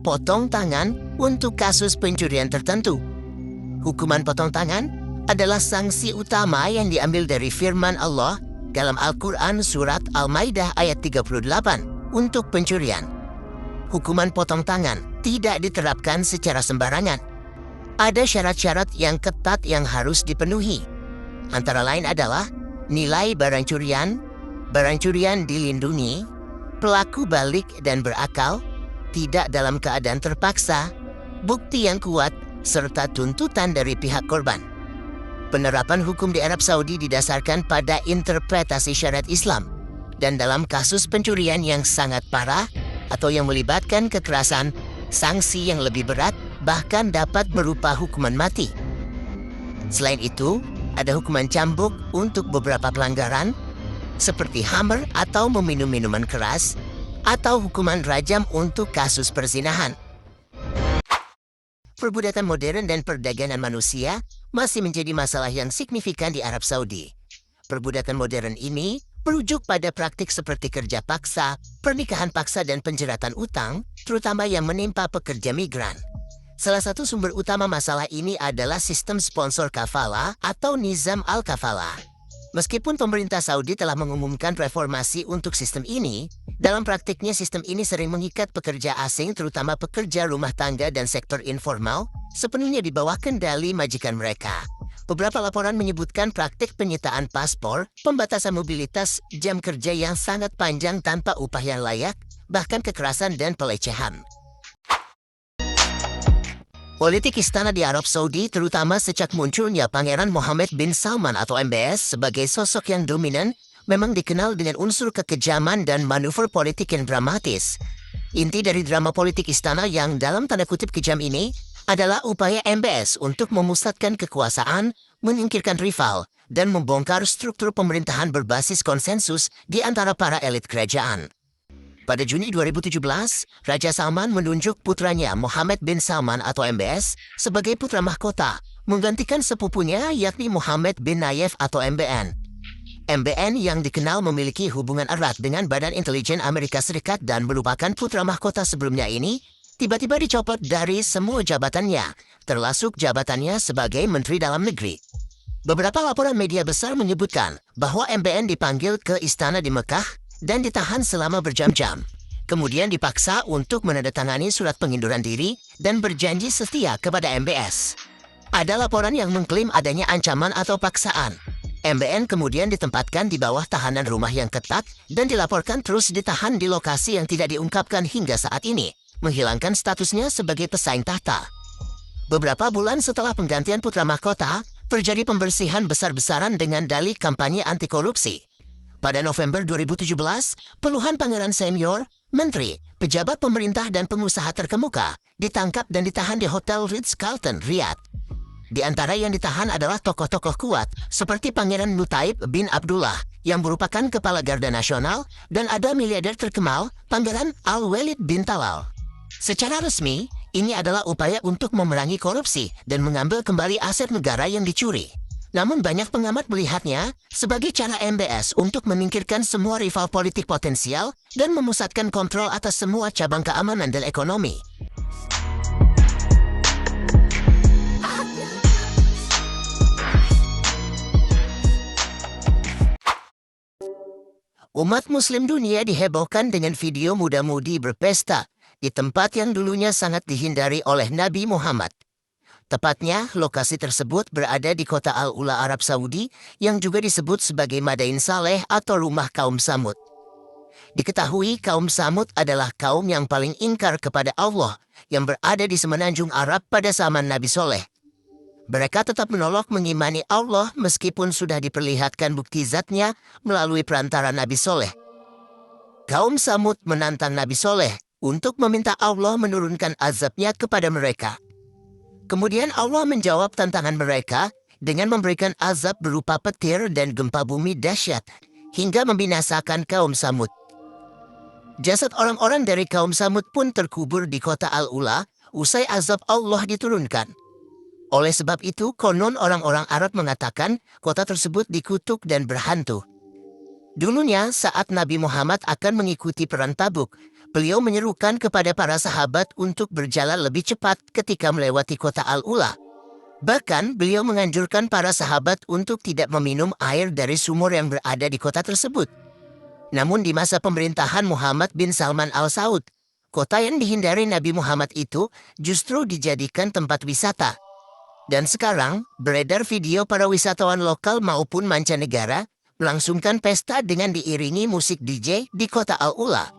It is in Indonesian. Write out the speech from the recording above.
Potong tangan untuk kasus pencurian tertentu. Hukuman potong tangan adalah sanksi utama yang diambil dari firman Allah dalam Al-Quran Surat Al-Maidah ayat 38 untuk pencurian. Hukuman potong tangan tidak diterapkan secara sembarangan. Ada syarat-syarat yang ketat yang harus dipenuhi. Antara lain adalah nilai barang curian dilindungi, pelaku balik dan berakal, tidak dalam keadaan terpaksa, bukti yang kuat, serta tuntutan dari pihak korban. Penerapan hukum di Arab Saudi didasarkan pada interpretasi syariat Islam, dan dalam kasus pencurian yang sangat parah atau yang melibatkan kekerasan, sanksi yang lebih berat bahkan dapat berupa hukuman mati. Selain itu, ada hukuman cambuk untuk beberapa pelanggaran, seperti hammer atau meminum minuman keras, atau hukuman rajam untuk kasus perzinahan. Perbudakan modern dan perdagangan manusia masih menjadi masalah yang signifikan di Arab Saudi. Perbudakan modern ini merujuk pada praktik seperti kerja paksa, pernikahan paksa dan penjeratan utang, terutama yang menimpa pekerja migran. Salah satu sumber utama masalah ini adalah sistem sponsor kafalah atau Nizam al-Kafalah. Meskipun pemerintah Saudi telah mengumumkan reformasi untuk sistem ini, dalam praktiknya sistem ini sering mengikat pekerja asing terutama pekerja rumah tangga dan sektor informal sepenuhnya di bawah kendali majikan mereka. Beberapa laporan menyebutkan praktik penyitaan paspor, pembatasan mobilitas, jam kerja yang sangat panjang tanpa upah yang layak, bahkan kekerasan dan pelecehan. Politik istana di Arab Saudi, terutama sejak munculnya Pangeran Mohammed bin Salman atau MBS sebagai sosok yang dominan, memang dikenal dengan unsur kekejaman dan manuver politik yang dramatis. Inti dari drama politik istana yang dalam tanda kutip kejam ini adalah upaya MBS untuk memusatkan kekuasaan, menyingkirkan rival, dan membongkar struktur pemerintahan berbasis konsensus di antara para elit kerajaan. Pada Juni 2017, Raja Salman menunjuk putranya Mohammed bin Salman atau MBS sebagai putra mahkota, menggantikan sepupunya yakni Mohammed bin Nayef atau MBN. MBN yang dikenal memiliki hubungan erat dengan Badan Intelijen Amerika Serikat dan merupakan putra mahkota sebelumnya ini, tiba-tiba dicopot dari semua jabatannya, termasuk jabatannya sebagai Menteri Dalam Negeri. Beberapa laporan media besar menyebutkan bahwa MBN dipanggil ke istana di Mekah dan ditahan selama berjam-jam. Kemudian dipaksa untuk menandatangani surat pengunduran diri dan berjanji setia kepada MBS. Ada laporan yang mengklaim adanya ancaman atau paksaan. MBN kemudian ditempatkan di bawah tahanan rumah yang ketat dan dilaporkan terus ditahan di lokasi yang tidak diungkapkan hingga saat ini, menghilangkan statusnya sebagai pesaing tahta. Beberapa bulan setelah penggantian putra mahkota, terjadi pembersihan besar-besaran dengan dalih kampanye anti korupsi. Pada November 2017, puluhan pangeran senior, menteri, pejabat pemerintah dan pengusaha terkemuka ditangkap dan ditahan di Hotel Ritz-Carlton, Riyadh. Di antara yang ditahan adalah tokoh-tokoh kuat seperti Pangeran Mutaib bin Abdullah yang merupakan kepala Garda Nasional dan ada miliarder terkenal Pangeran Al-Walid bin Talal. Secara resmi, ini adalah upaya untuk memerangi korupsi dan mengambil kembali aset negara yang dicuri. Namun banyak pengamat melihatnya sebagai cara MBS untuk menyingkirkan semua rival politik potensial dan memusatkan kontrol atas semua cabang keamanan dan ekonomi. Umat Muslim dunia dihebohkan dengan video muda-mudi berpesta di tempat yang dulunya sangat dihindari oleh Nabi Muhammad. Tepatnya, lokasi tersebut berada di kota Al-Ula, Arab Saudi, yang juga disebut sebagai Madain Saleh atau rumah kaum Samud. Diketahui kaum Samud adalah kaum yang paling ingkar kepada Allah yang berada di semenanjung Arab pada zaman Nabi Soleh. Mereka tetap menolak mengimani Allah meskipun sudah diperlihatkan bukti zatnya melalui perantara Nabi Soleh. Kaum Samud menantang Nabi Soleh untuk meminta Allah menurunkan azabnya kepada mereka. Kemudian Allah menjawab tantangan mereka dengan memberikan azab berupa petir dan gempa bumi dahsyat hingga membinasakan kaum Samud. Jasad orang-orang dari kaum Samud pun terkubur di kota Al-Ula usai azab Allah diturunkan. Oleh sebab itu, konon orang-orang Arab mengatakan kota tersebut dikutuk dan berhantu. Dulunya saat Nabi Muhammad akan mengikuti perang Tabuk, beliau menyerukan kepada para sahabat untuk berjalan lebih cepat ketika melewati kota Al-Ula. Bahkan beliau menganjurkan para sahabat untuk tidak meminum air dari sumur yang berada di kota tersebut. Namun di masa pemerintahan Muhammad bin Salman Al Saud, kota yang dihindari Nabi Muhammad itu justru dijadikan tempat wisata. Dan sekarang, beredar video para wisatawan lokal maupun mancanegara melangsungkan pesta dengan diiringi musik DJ di kota Al-Ula.